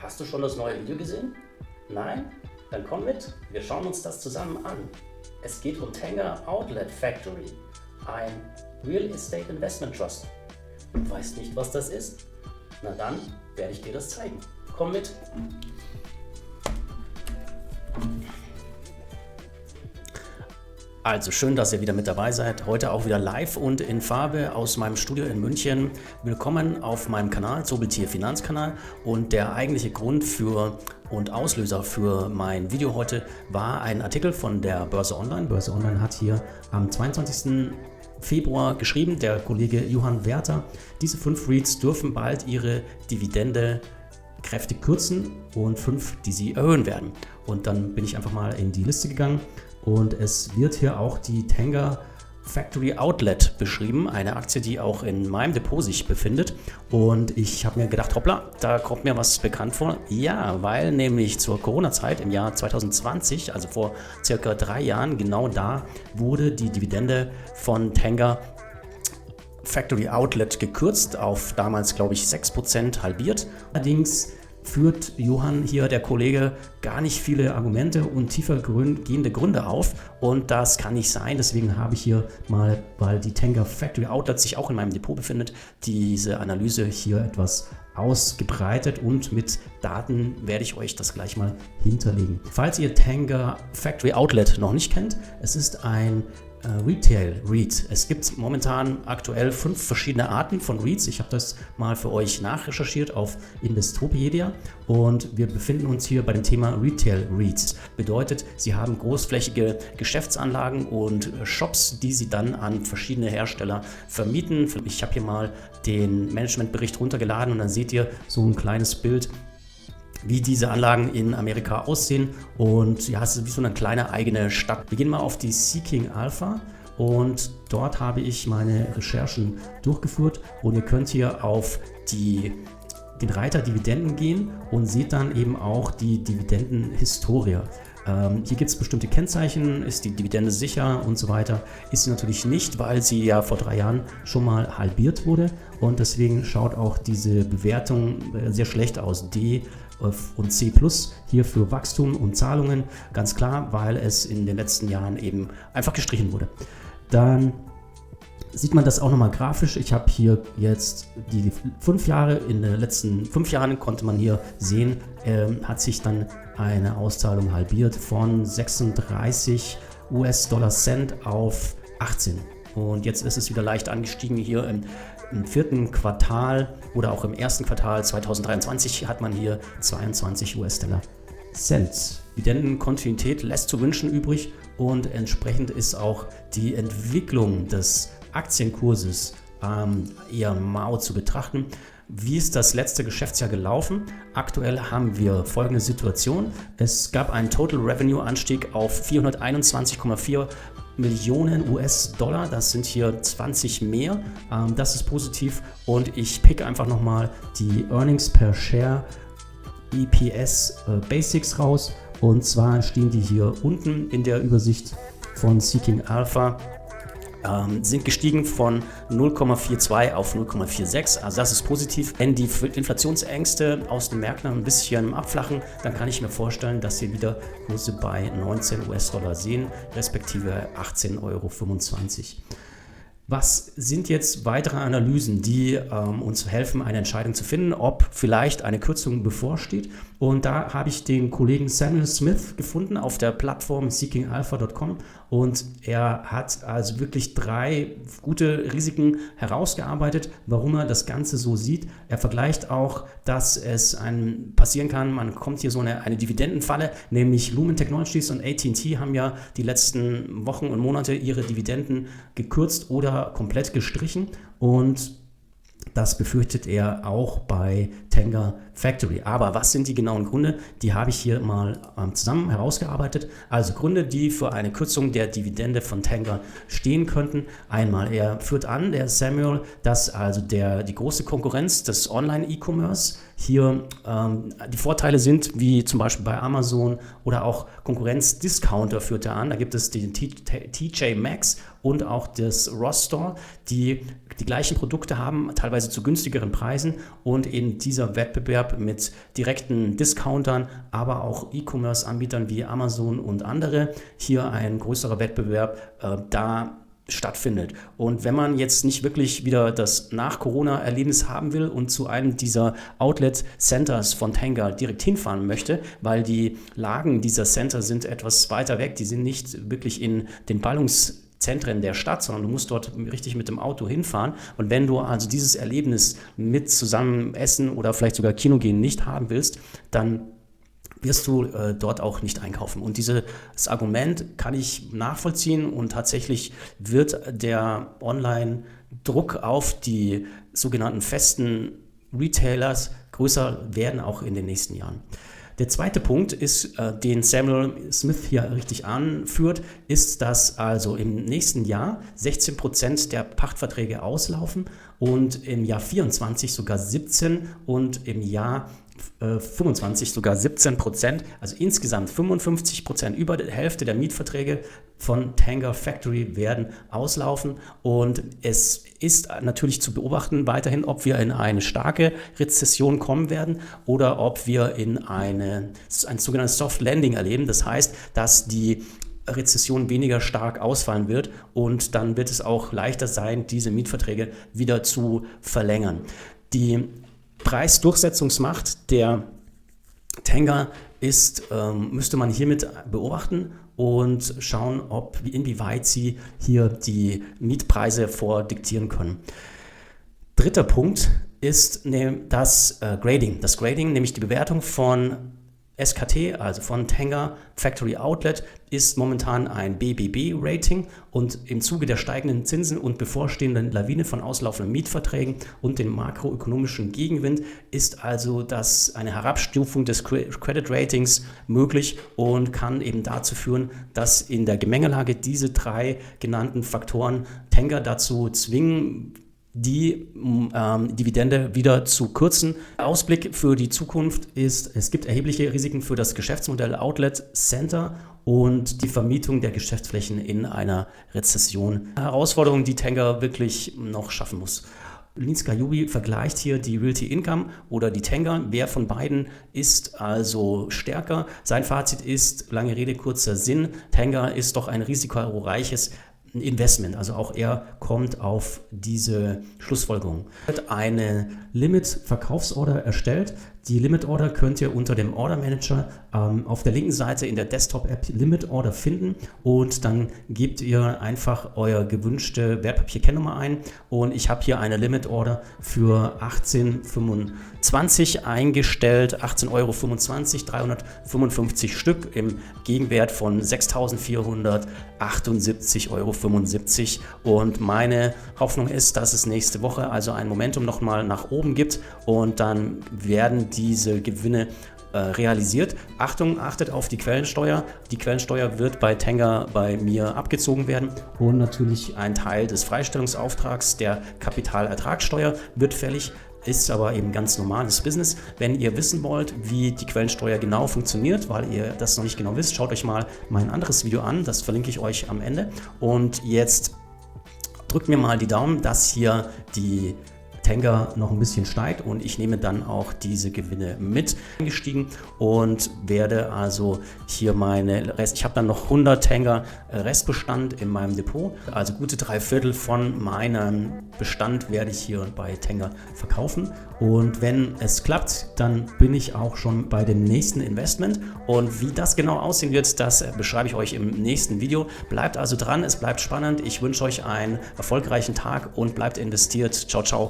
Hast du schon das neue Video gesehen? Nein? Dann komm mit, wir schauen uns das zusammen an. Es geht um Tenga Outlet Factory, ein Real Estate Investment Trust. Du weißt nicht, was das ist? Na dann werde ich dir das zeigen. Komm mit. Also schön, dass ihr wieder mit dabei seid. Heute auch wieder live und in Farbe aus meinem Studio in München. Willkommen auf meinem Kanal, Zobeltier Finanzkanal. Und der eigentliche Grund für und Auslöser für mein Video heute war ein Artikel von der Börse Online. Börse Online hat hier am 22. Februar geschrieben, der Kollege Johann Werther, diese 5 REITs dürfen bald ihre Dividende kräftig kürzen und 5, die sie erhöhen werden. Und dann bin ich einfach mal in die Liste gegangen und es wird hier auch die Tenga Factory Outlet beschrieben, eine Aktie, die auch in meinem Depot sich befindet. Und ich habe mir gedacht, hoppla, da kommt mir was bekannt vor. Ja, weil nämlich zur Corona-Zeit im Jahr 2020, also vor circa 3 Jahren, genau da wurde die Dividende von Tenga Factory Outlet gekürzt auf damals, glaube ich, 6% halbiert. Allerdings führt Johann hier, der Kollege, gar nicht viele Argumente und tiefer gehende Gründe auf und das kann nicht sein. Deswegen habe ich hier mal, weil die Tenga Factory Outlet sich auch in meinem Depot befindet, diese Analyse hier etwas ausgebreitet und mit Daten werde ich euch das gleich mal hinterlegen. Falls ihr Tenga Factory Outlet noch nicht kennt, es ist ein Retail REIT. Es gibt momentan aktuell 5 verschiedene Arten von REITs. Ich habe das mal für euch nachrecherchiert auf Investopedia und wir befinden uns hier bei dem Thema Retail REITs. Bedeutet, sie haben großflächige Geschäftsanlagen und Shops, die sie dann an verschiedene Hersteller vermieten. Ich habe hier mal den Managementbericht runtergeladen und dann seht ihr so ein kleines Bild, wie diese Anlagen in Amerika aussehen und ja, es ist wie so eine kleine eigene Stadt. Wir gehen mal auf die Seeking Alpha und dort habe ich meine Recherchen durchgeführt und ihr könnt hier auf den Reiter Dividenden gehen und seht dann eben auch die Dividendenhistorie. Hier gibt es bestimmte Kennzeichen, ist die Dividende sicher und so weiter. Ist sie natürlich nicht, weil sie ja vor 3 Jahren schon mal halbiert wurde und deswegen schaut auch diese Bewertung sehr schlecht aus. D und C+ hier für Wachstum und Zahlungen, ganz klar, weil es in den letzten Jahren eben einfach gestrichen wurde. Dann sieht man das auch nochmal grafisch. Ich habe hier jetzt die 5 Jahre, in den letzten 5 Jahren konnte man hier sehen, hat sich dann eine Auszahlung halbiert von 36 US-Dollar-Cent auf 18. Und jetzt ist es wieder leicht angestiegen hier im 4. Quartal oder auch im 1. Quartal 2023 hat man hier 22 US-Dollar-Cent. Dividendenkontinuität lässt zu wünschen übrig und entsprechend ist auch die Entwicklung des Aktienkurses eher mau zu betrachten. Wie ist das letzte Geschäftsjahr gelaufen? Aktuell haben wir folgende Situation. Es gab einen Total Revenue Anstieg auf 421,4 Millionen US-Dollar. Das sind hier 20 mehr. Das ist positiv und ich pick einfach nochmal die Earnings per Share EPS Basics raus und zwar stehen die hier unten in der Übersicht von Seeking Alpha. Sind gestiegen von 0,42 auf 0,46, also das ist positiv. Wenn die Inflationsängste aus den Märkten ein bisschen abflachen, dann kann ich mir vorstellen, dass wir wieder Kurse bei 19 US-Dollar sehen, respektive 18,25 Euro. Was sind jetzt weitere Analysen, die uns helfen, eine Entscheidung zu finden, ob vielleicht eine Kürzung bevorsteht? Und da habe ich den Kollegen Samuel Smith gefunden auf der Plattform seekingalpha.com und er hat also wirklich 3 gute Risiken herausgearbeitet, warum er das Ganze so sieht. Er vergleicht auch, dass es passieren kann, man kommt hier so eine Dividendenfalle, nämlich Lumen Technologies und AT&T haben ja die letzten Wochen und Monate ihre Dividenden gekürzt oder komplett gestrichen und das befürchtet er auch bei Tenga Factory. Aber was sind die genauen Gründe? Die habe ich hier mal zusammen herausgearbeitet. Also Gründe, die für eine Kürzung der Dividende von Tenga stehen könnten. Einmal, er führt an, der Samuel, dass also die große Konkurrenz des Online-E-Commerce hier die Vorteile sind, wie zum Beispiel bei Amazon oder auch Konkurrenz-Discounter führt er an. Da gibt es den TJ Maxx und auch das Ross Store, die die gleichen Produkte haben, teilweise zu günstigeren Preisen, und in dieser Wettbewerb mit direkten Discountern, aber auch E-Commerce-Anbietern wie Amazon und andere, hier ein größerer Wettbewerb da stattfindet. Und wenn man jetzt nicht wirklich wieder das Nach-Corona-Erlebnis haben will und zu einem dieser Outlet-Centers von Tenga direkt hinfahren möchte, weil die Lagen dieser Center sind etwas weiter weg, die sind nicht wirklich in den Ballungszentren der Stadt, sondern du musst dort richtig mit dem Auto hinfahren. Und wenn du also dieses Erlebnis mit zusammen essen oder vielleicht sogar Kino gehen nicht haben willst, dann wirst du dort auch nicht einkaufen. Und dieses Argument kann ich nachvollziehen, und tatsächlich wird der Online-Druck auf die sogenannten festen Retailers größer werden, auch in den nächsten Jahren. Der zweite Punkt ist, den Samuel Smith hier richtig anführt, ist, dass also im nächsten Jahr 16% der Pachtverträge auslaufen und im Jahr 24 sogar 17% und im Jahr 25 sogar 17%, also insgesamt 55%, über die Hälfte der Mietverträge von Tenga Factory werden auslaufen, und es ist natürlich zu beobachten weiterhin, ob wir in eine starke Rezession kommen werden oder ob wir in ein sogenanntes Soft Landing erleben. Das heißt, dass die Rezession weniger stark ausfallen wird, und dann wird es auch leichter sein, diese Mietverträge wieder zu verlängern. Die Preisdurchsetzungsmacht der Tenga müsste man hiermit beobachten und schauen, inwieweit sie hier die Mietpreise vordiktieren können. Dritter Punkt ist das Grading. Das Grading, nämlich die Bewertung von SKT, also von Tenga Factory Outlet, ist momentan ein BBB-Rating, und im Zuge der steigenden Zinsen und bevorstehenden Lawine von auslaufenden Mietverträgen und dem makroökonomischen Gegenwind ist also eine Herabstufung des Credit Ratings möglich und kann eben dazu führen, dass in der Gemengelage diese drei genannten Faktoren Tenga dazu zwingen, die Dividende wieder zu kürzen. Der Ausblick für die Zukunft ist, es gibt erhebliche Risiken für das Geschäftsmodell Outlet Center und die Vermietung der Geschäftsflächen in einer Rezession. Herausforderungen, die Tenga wirklich noch schaffen muss. Linska Jubi vergleicht hier die Realty Income oder die Tenga. Wer von beiden ist also stärker? Sein Fazit ist, lange Rede, kurzer Sinn, Tenga ist doch ein risikoreiches Investment, also auch er kommt auf diese Schlussfolgerung. Er hat eine Limit-Verkaufsorder erstellt. Die Limit-Order könnt ihr unter dem Order Manager auf der linken Seite in der Desktop-App Limit-Order finden, und dann gebt ihr einfach euer gewünschte Wertpapier-Kennnummer ein, und ich habe hier eine Limit-Order für 18,25 eingestellt, 18,25 €, 355 Stück im Gegenwert von 6.478,75 €, und meine Hoffnung ist, dass es nächste Woche also ein Momentum nochmal nach oben gibt, und dann werden diese Gewinne realisiert. Achtung, achtet auf die Quellensteuer. Die Quellensteuer wird bei Tenga bei mir abgezogen werden, und natürlich ein Teil des Freistellungsauftrags der Kapitalertragssteuer wird fällig. Ist aber eben ganz normales Business. Wenn ihr wissen wollt, wie die Quellensteuer genau funktioniert, weil ihr das noch nicht genau wisst, schaut euch mal mein anderes Video an. Das verlinke ich euch am Ende. Und jetzt drückt mir mal die Daumen, dass hier die Tenga noch ein bisschen steigt, und ich nehme dann auch diese Gewinne mit eingestiegen und werde also hier ich habe dann noch 100 Tenga Restbestand in meinem Depot, also gute 3/4 von meinem Bestand werde ich hier bei Tenga verkaufen, und wenn es klappt, dann bin ich auch schon bei dem nächsten Investment, und wie das genau aussehen wird, das beschreibe ich euch im nächsten Video. Bleibt also dran, es bleibt spannend, ich wünsche euch einen erfolgreichen Tag und bleibt investiert. Ciao, ciao.